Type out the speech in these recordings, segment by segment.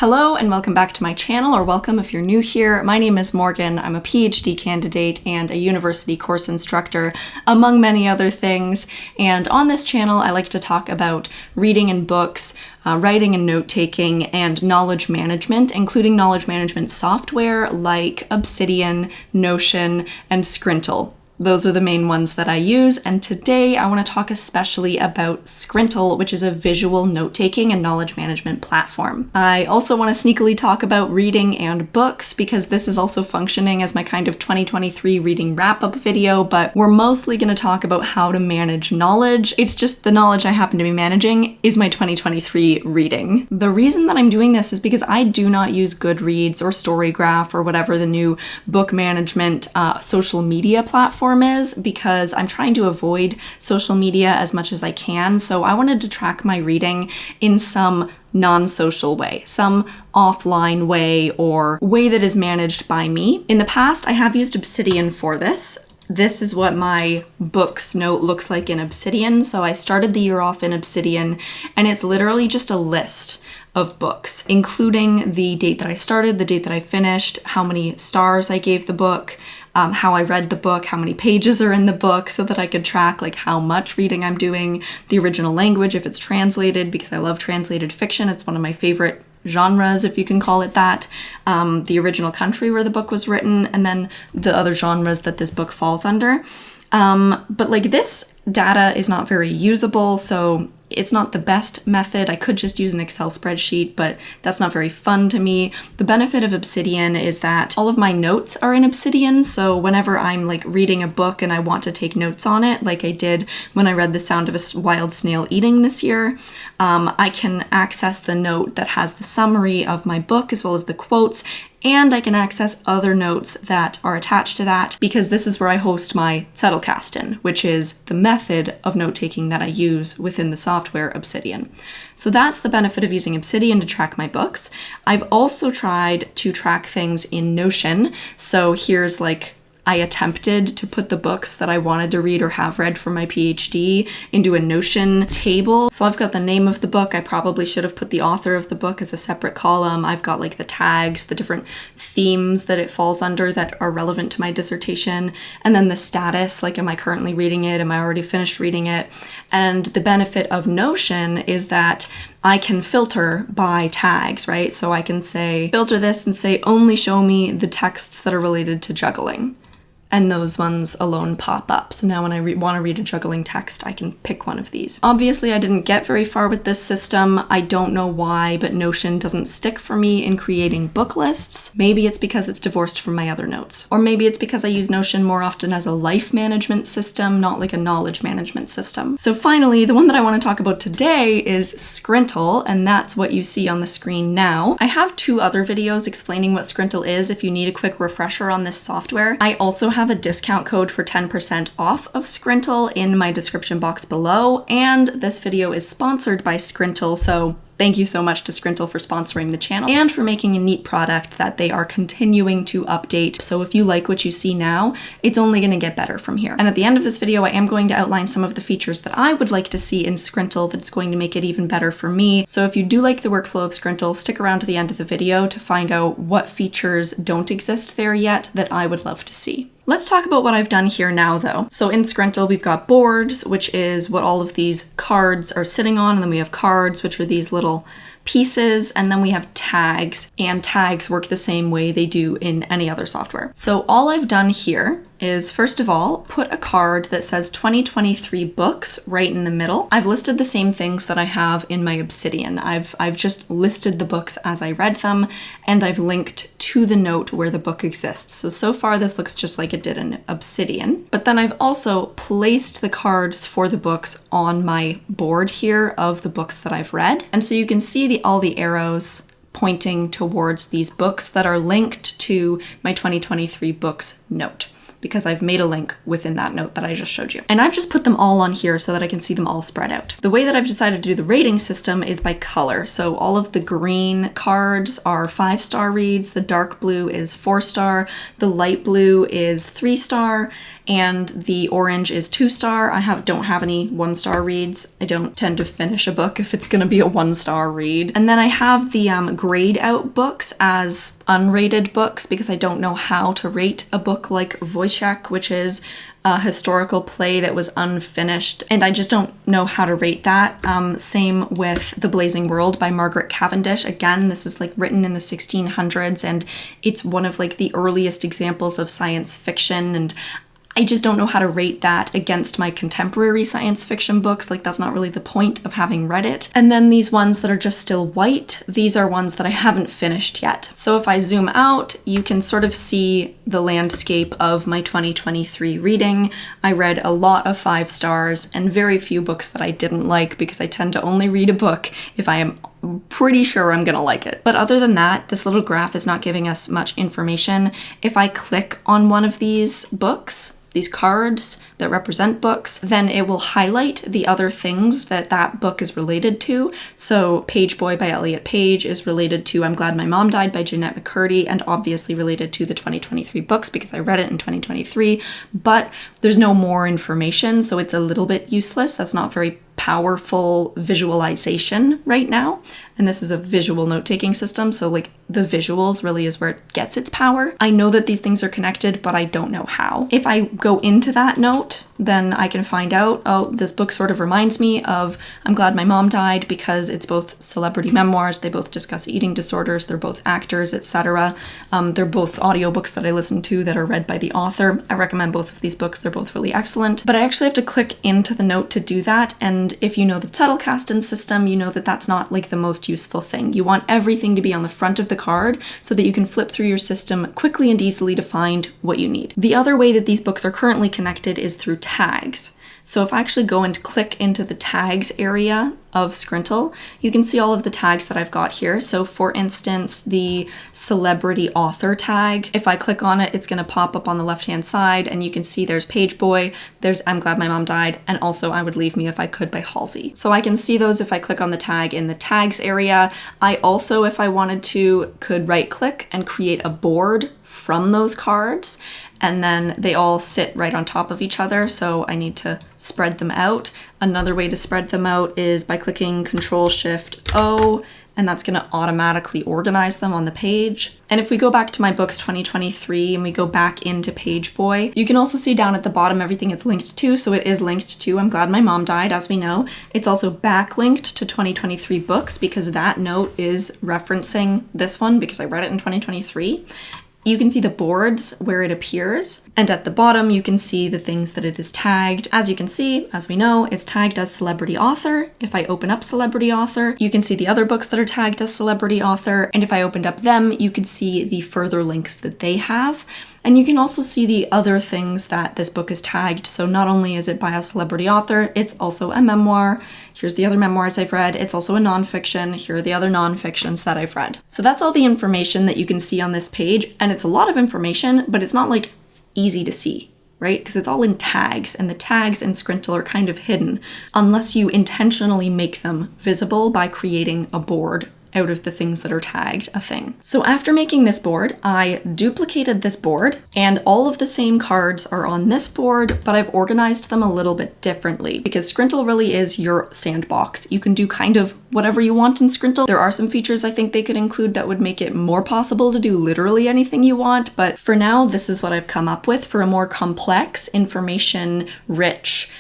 Hello and welcome back to my channel, or welcome if you're new here. My name is Morgan. I'm a PhD candidate and a university course instructor, among many other things. And on this channel, I like to talk about reading and books, writing and note-taking, and knowledge management, including knowledge management software like Obsidian, Notion, and Scrintal. Those are the main ones that I use, and today I want to talk especially about Scrintal, which is a visual note-taking and knowledge management platform. I also want to sneakily talk about reading and books, because this is also functioning as my kind of 2023 reading wrap-up video, but we're mostly going to talk about how to manage knowledge. It's just the knowledge I happen to be managing is my 2023 reading. The reason that I'm doing this is because I do not use Goodreads or Storygraph or whatever the new book management social media platform is, because I'm trying to avoid social media as much as I can. So I wanted to track my reading in some non-social way, some offline way, or way that is managed by me. In the past, I have used Obsidian for this. This is what my books note looks like in Obsidian. So I started the year off in Obsidian, and it's literally just a list of books, including the date that I started, the date that I finished, how many stars I gave the book, how I read the book, how many pages are in the book, so that I could track like how much reading I'm doing, the original language if it's translated, because I love translated fiction. It's one of my favorite genres, if you can call it that, the original country where the book was written, and then the other genres that this book falls under. But like this data is not very usable, so it's not the best method. I could just use an Excel spreadsheet, but that's not very fun to me. The benefit of Obsidian is that all of my notes are in Obsidian, so whenever I'm like reading a book and I want to take notes on it, like I did when I read The Sound of a Wild Snail Eating this year, I can access the note that has the summary of my book as well as the quotes, and I can access other notes that are attached to that, because this is where I host my Subtlecast in, which is the method of note-taking that I use within the software Obsidian. So that's the benefit of using Obsidian to track my books. I've also tried to track things in Notion. So here's like, I attempted to put the books that I wanted to read or have read for my PhD into a Notion table. So I've got the name of the book. I probably should have put the author of the book as a separate column. I've got like the tags, the different themes that it falls under that are relevant to my dissertation, and then the status, like am I currently reading it? Am I already finished reading it? And the benefit of Notion is that I can filter by tags, right? So I can say, filter this and say, only show me the texts that are related to juggling. And those ones alone pop up. So now when I want to read a juggling text, I can pick one of these. Obviously, I didn't get very far with this system. I don't know why, but Notion doesn't stick for me in creating book lists. Maybe it's because it's divorced from my other notes. Or maybe it's because I use Notion more often as a life management system, not like a knowledge management system. So finally, the one that I want to talk about today is Scrintal, and that's what you see on the screen now. I have two other videos explaining what Scrintal is if you need a quick refresher on this software. I also have a discount code for 10% off of Scrintal in my description box below, and this video is sponsored by Scrintal, so thank you so much to Scrintal for sponsoring the channel and for making a neat product that they are continuing to update. So if you like what you see now, it's only going to get better from here. And at the end of this video, I am going to outline some of the features that I would like to see in Scrintal that's going to make it even better for me. So if you do like the workflow of Scrintal, stick around to the end of the video to find out what features don't exist there yet that I would love to see. Let's talk about what I've done here now though. So in Scrintal, we've got boards, which is what all of these cards are sitting on, and then we have cards, which are these little pieces, and then we have tags, and tags work the same way they do in any other software. So all I've done here is, first of all, put a card that says 2023 books right in the middle. I've listed the same things that I have in my Obsidian. I've just listed the books as I read them, and I've linked to the note where the book exists. So far this looks just like it did in Obsidian. But then I've also placed the cards for the books on my board here of the books that I've read. And so you can see all the arrows pointing towards these books that are linked to my 2023 books note, because I've made a link within that note that I just showed you. And I've just put them all on here so that I can see them all spread out. The way that I've decided to do the rating system is by color. So all of the green cards are 5-star reads, the dark blue is 4-star, the light blue is 3-star, and the orange is 2-star. I don't have any 1-star reads. I don't tend to finish a book if it's going to be a 1-star read. And then I have the grayed out books as unrated books because I don't know how to rate a book like Wojciech, which is a historical play that was unfinished, and I just don't know how to rate that. Same with The Blazing World by Margaret Cavendish. Again, this is like written in the 1600s, and it's one of like the earliest examples of science fiction, and I just don't know how to rate that against my contemporary science fiction books. Like, that's not really the point of having read it. And then these ones that are just still white, these are ones that I haven't finished yet. So if I zoom out, you can sort of see the landscape of my 2023 reading. I read a lot of 5 stars and very few books that I didn't like because I tend to only read a book if I am pretty sure I'm gonna like it. But other than that, this little graph is not giving us much information. If I click on one of these books, these cards that represent books, then it will highlight the other things that that book is related to. So Page Boy by Elliot Page is related to I'm Glad My Mom Died by Jeanette McCurdy, and obviously related to the 2023 books because I read it in 2023, but there's no more information, so it's a little bit useless. That's not very powerful visualization right now. And this is a visual note-taking system, so like the visuals really is where it gets its power. I know that these things are connected, but I don't know how. If I go into that note, then I can find out, oh, this book sort of reminds me of I'm Glad My Mom Died because it's both celebrity memoirs, they both discuss eating disorders, they're both actors, etc. They're both audiobooks that I listen to that are read by the author. I recommend both of these books, they're both really excellent. But I actually have to click into the note to do that, and if you know the Zettelkasten system, you know that that's not like the most useful thing. You want everything to be on the front of the card so that you can flip through your system quickly and easily to find what you need. The other way that these books are currently connected is through tags. So if I actually go and click into the tags area of Scrintal, you can see all of the tags that I've got here. So for instance, the celebrity author tag, if I click on it, it's going to pop up on the left-hand side, and you can see there's Page Boy, there's I'm Glad My Mom Died, and also I Would Leave Me If I Could by Halsey. So I can see those if I click on the tag in the tags area. I also, if I wanted to, could right-click and create a board from those cards, and then they all sit right on top of each other, so I need to spread them out. Another way to spread them out is by clicking Control-Shift-O, and that's going to automatically organize them on the page. And if we go back to my books 2023 and we go back into Page Boy, you can also see down at the bottom everything it's linked to. So it is linked to I'm Glad My Mom Died, as we know. It's also backlinked to 2023 books because that note is referencing this one because I read it in 2023. You can see the boards where it appears, and at the bottom you can see the things that it is tagged. As you can see, as we know, it's tagged as celebrity author. If I open up celebrity author, you can see the other books that are tagged as celebrity author, and if I opened up them, you could see the further links that they have. And you can also see the other things that this book is tagged. So not only is it by a celebrity author, it's also a memoir. Here's the other memoirs I've read. It's also a nonfiction. Here are the other nonfictions that I've read. So that's all the information that you can see on this page. And it's a lot of information, but it's not like easy to see, right? Because it's all in tags, and the tags in Scrintal are kind of hidden unless you intentionally make them visible by creating a board out of the things that are tagged a thing. So after making this board, I duplicated this board, and all of the same cards are on this board, but I've organized them a little bit differently because Scrintal really is your sandbox. You can do kind of whatever you want in Scrintal. There are some features I think they could include that would make it more possible to do literally anything you want, but for now, this is what I've come up with for a more complex, information-rich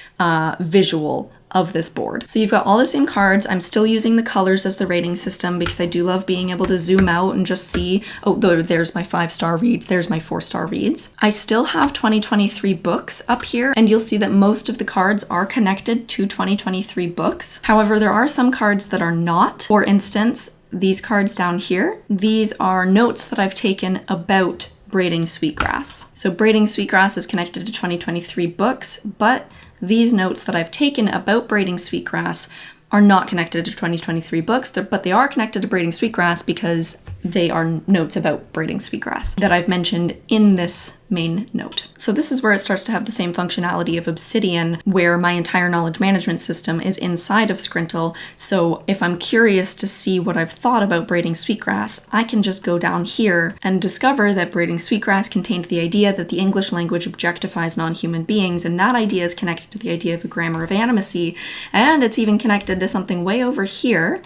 visual of this board. So you've got all the same cards. I'm still using the colors as the rating system because I do love being able to zoom out and just see, oh, there's my 5-star reads, there's my 4-star reads. I still have 2023 books up here, and you'll see that most of the cards are connected to 2023 books. However, there are some cards that are not. For instance, these cards down here, these are notes that I've taken about braiding sweetgrass. So braiding sweetgrass is connected to 2023 books, but these notes that I've taken about braiding sweetgrass are not connected to 2023 books, but they are connected to braiding sweetgrass because they are notes about braiding sweetgrass that I've mentioned in this main note. So this is where it starts to have the same functionality of Obsidian, where my entire knowledge management system is inside of Scrintal. So if I'm curious to see what I've thought about braiding sweetgrass, I can just go down here and discover that braiding sweetgrass contained the idea that the English language objectifies non-human beings, and that idea is connected to the idea of a grammar of animacy, and it's even connected to something way over here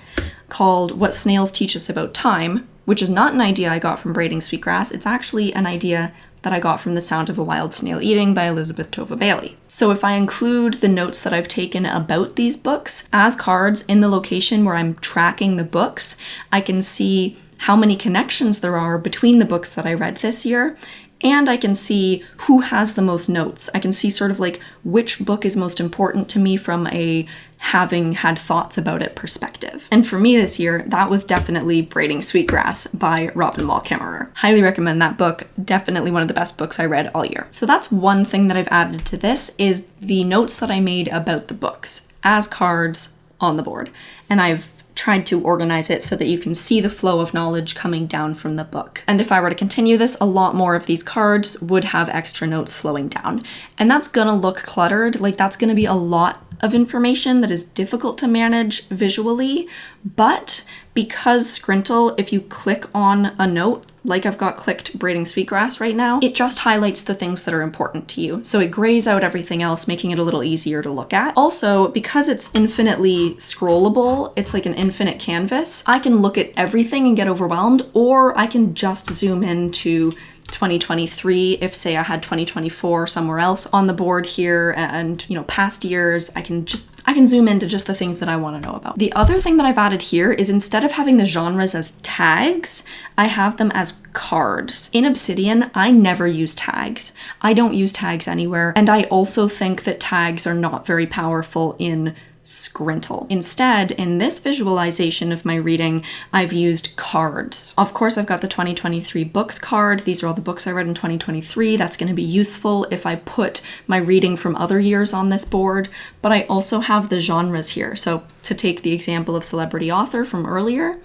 called What Snails Teach Us About Time, which is not an idea I got from braiding sweetgrass. It's actually an idea that I got from The Sound of a Wild Snail Eating by Elizabeth Tova Bailey. So if I include the notes that I've taken about these books as cards in the location where I'm tracking the books, I can see how many connections there are between the books that I read this year, and I can see who has the most notes. I can see sort of like which book is most important to me from a having had thoughts about it perspective. And for me this year, that was definitely Braiding Sweetgrass by Robin Wall Kimmerer. Highly recommend that book. Definitely one of the best books I read all year. So that's one thing that I've added to this, is the notes that I made about the books as cards on the board. And I've tried to organize it so that you can see the flow of knowledge coming down from the book. And if I were to continue this, a lot more of these cards would have extra notes flowing down. And that's gonna look cluttered, like that's gonna be a lot of information that is difficult to manage visually, but because Scrintal, if you click on a note, like I've got clicked braiding sweetgrass right now, it just highlights the things that are important to you. So it grays out everything else, making it a little easier to look at. Also, because it's infinitely scrollable, it's like an infinite canvas, I can look at everything and get overwhelmed, or I can just zoom into 2023. If say I had 2024 somewhere else on the board here, and past years, I can zoom into just the things that I want to know about. The other thing that I've added here is instead of having the genres as tags, I have them as cards. In Obsidian, I never use tags. I don't use tags anywhere, and I also think that tags are not very powerful in Scrintal. Instead, in this visualization of my reading, I've used cards. Of course, I've got the 2023 books card. These are all the books I read in 2023. That's going to be useful if I put my reading from other years on this board, but I also have the genres here. So to take the example of celebrity author from earlier,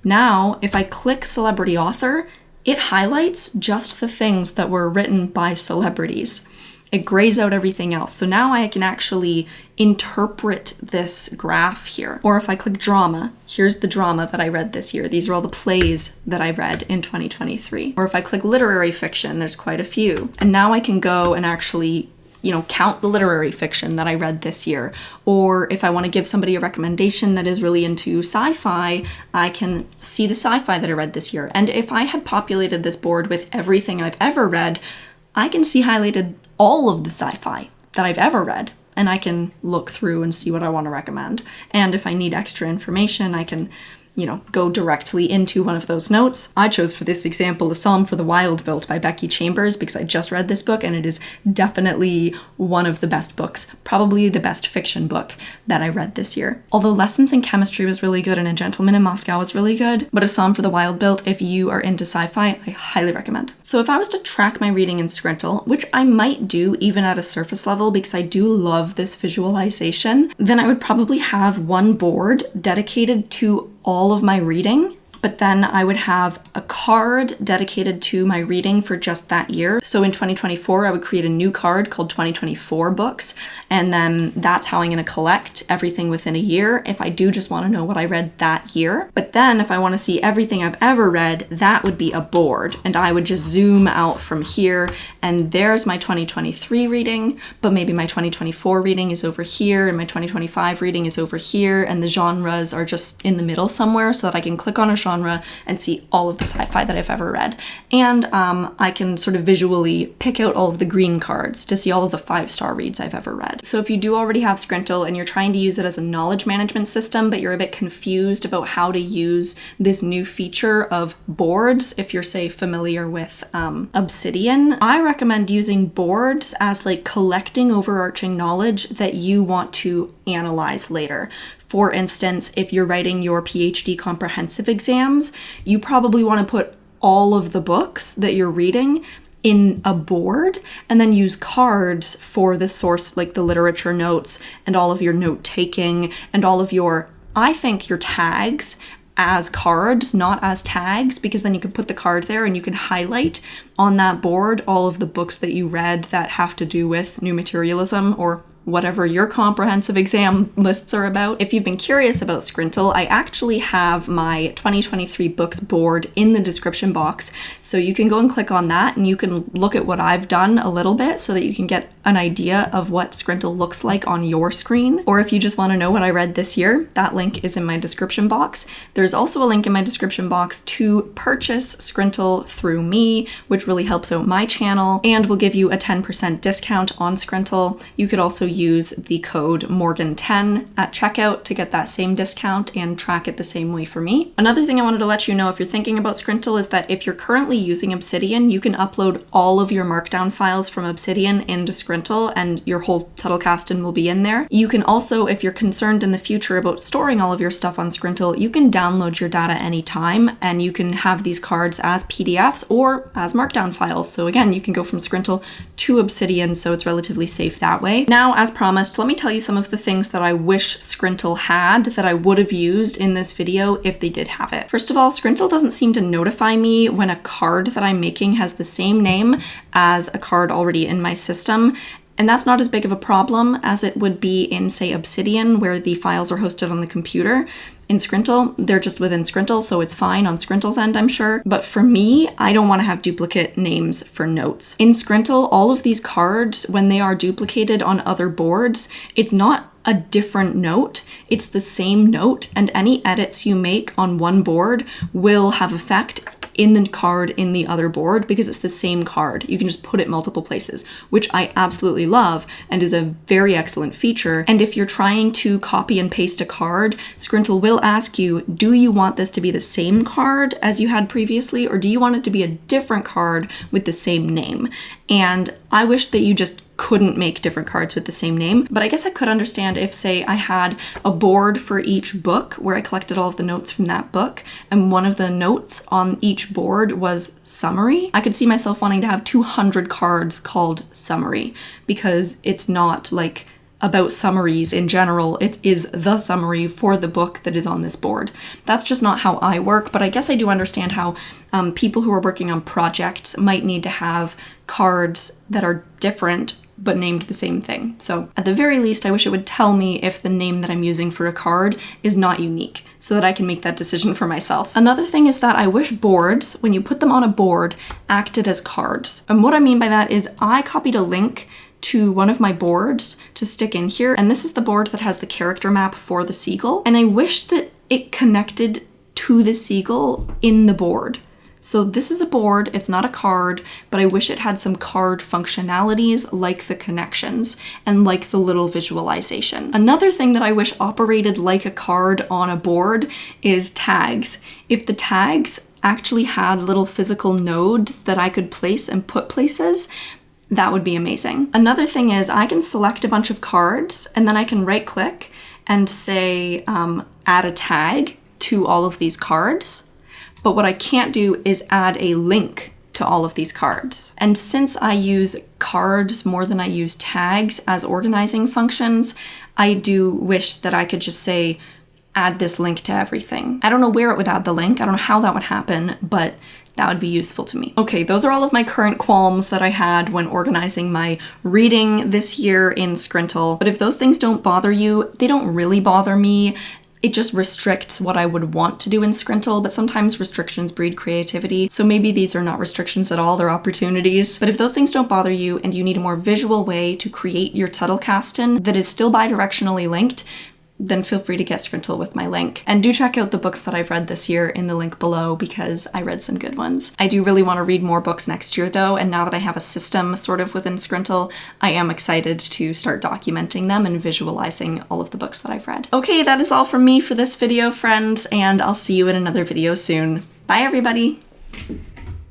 now if I click celebrity author, it highlights just the things that were written by celebrities. It grays out everything else. So now I can actually interpret this graph here. Or if I click drama, here's the drama that I read this year. These are all the plays that I read in 2023. Or if I click literary fiction, there's quite a few. And now I can go and actually count the literary fiction that I read this year. Or if I want to give somebody a recommendation that is really into sci-fi, I can see the sci-fi that I read this year. And if I had populated this board with everything I've ever read, I can see highlighted all of the sci-fi that I've ever read, and I can look through and see what I want to recommend. And if I need extra information, I can go directly into one of those notes. I chose for this example A Psalm for the Wild Built by Becky Chambers because I just read this book and it is definitely one of the best books, probably the best fiction book that I read this year. Although Lessons in Chemistry was really good and A Gentleman in Moscow was really good, but A Psalm for the Wild Built, if you are into sci-fi, I highly recommend. So if I was to track my reading in Scrintal, which I might do even at a surface level because I do love this visualization, then I would probably have one board dedicated to all of my reading, but then I would have a card dedicated to my reading for just that year. So in 2024, I would create a new card called 2024 books, and then that's how I'm going to collect everything within a year if I do just want to know what I read that year. But then if I want to see everything I've ever read, that would be a board, and I would just zoom out from here, and there's my 2023 reading, but maybe my 2024 reading is over here, and my 2025 reading is over here, and the genres are just in the middle somewhere so that I can click on a genre and see all of the sci-fi that I've ever read. And I can sort of visually pick out all of the green cards to see all of the 5-star reads I've ever read. So if you do already have Scrintal and you're trying to use it as a knowledge management system, but you're a bit confused about how to use this new feature of boards, if you're, say, familiar with Obsidian, I recommend using boards as like collecting overarching knowledge that you want to analyze later. For instance, if you're writing your PhD comprehensive exams, you probably want to put all of the books that you're reading in a board and then use cards for the source, like the literature notes and all of your note taking and all of your, I think your tags as cards, not as tags, because then you can put the card there and you can highlight on that board all of the books that you read that have to do with new materialism or whatever your comprehensive exam lists are about. If you've been curious about Scrintal, I actually have my 2023 books board in the description box, so you can go and click on that and you can look at what I've done a little bit so that you can get an idea of what Scrintal looks like on your screen. Or if you just want to know what I read this year, that link is in my description box. There's also a link in my description box to purchase Scrintal through me, which really helps out my channel and will give you a 10% discount on Scrintal. You could also use the code Morgan10 at checkout to get that same discount and track it the same way for me. Another thing I wanted to let you know if you're thinking about Scrintal is that if you're currently using Obsidian, you can upload all of your markdown files from Obsidian into Scrintal and your whole Tuddlecastin will be in there. You can also, if you're concerned in the future about storing all of your stuff on Scrintal, you can download your data anytime and you can have these cards as PDFs or as markdown files. So again, you can go from Scrintal to Obsidian, so it's relatively safe that way. Now, as promised, let me tell you some of the things that I wish Scrintal had that I would have used in this video if they did have it. First of all, Scrintal doesn't seem to notify me when a card that I'm making has the same name as a card already in my system. And that's not as big of a problem as it would be in, say, Obsidian, where the files are hosted on the computer. In Scrintal, they're just within Scrintal, so it's fine on Scrintal's end, I'm sure. But for me, I don't want to have duplicate names for notes. In Scrintal, all of these cards, when they are duplicated on other boards, it's not a different note, it's the same note, and any edits you make on one board will have effect in the card in the other board because it's the same card. You can just put it multiple places, which I absolutely love and is a very excellent feature. And if you're trying to copy and paste a card, Scrintal will ask you, do you want this to be the same card as you had previously, or do you want it to be a different card with the same name? And I wish that you just couldn't make different cards with the same name, but I guess I could understand if, say, I had a board for each book where I collected all of the notes from that book, and one of the notes on each board was summary. I could see myself wanting to have 200 cards called summary, because it's not like about summaries in general, it is the summary for the book that is on this board. That's just not how I work, but I guess I do understand how people who are working on projects might need to have cards that are different but named the same thing. So at the very least, I wish it would tell me if the name that I'm using for a card is not unique, so that I can make that decision for myself. Another thing is that I wish boards, when you put them on a board, acted as cards. And what I mean by that is I copied a link to one of my boards to stick in here, and this is the board that has the character map for the seagull, and I wish that it connected to the seagull in the board. So this is a board, it's not a card, but I wish it had some card functionalities like the connections and like the little visualization. Another thing that I wish operated like a card on a board is tags. If the tags actually had little physical nodes that I could place and put places, that would be amazing. Another thing is I can select a bunch of cards and then I can right click and say add a tag to all of these cards. But what I can't do is add a link to all of these cards. And since I use cards more than I use tags as organizing functions, I do wish that I could just say, add this link to everything. I don't know where it would add the link. I don't know how that would happen, but that would be useful to me. Okay, those are all of my current qualms that I had when organizing my reading this year in Scrintal. But if those things don't bother you, they don't really bother me. It just restricts what I would want to do in Scrintal, but sometimes restrictions breed creativity. So maybe these are not restrictions at all, they're opportunities. But if those things don't bother you and you need a more visual way to create your Tuddlecastin that is still bidirectionally linked, then feel free to get Scrintal with my link. And do check out the books that I've read this year in the link below because I read some good ones. I do really want to read more books next year though, and now that I have a system sort of within Scrintal, I am excited to start documenting them and visualizing all of the books that I've read. Okay, that is all from me for this video, friends, and I'll see you in another video soon. Bye, everybody!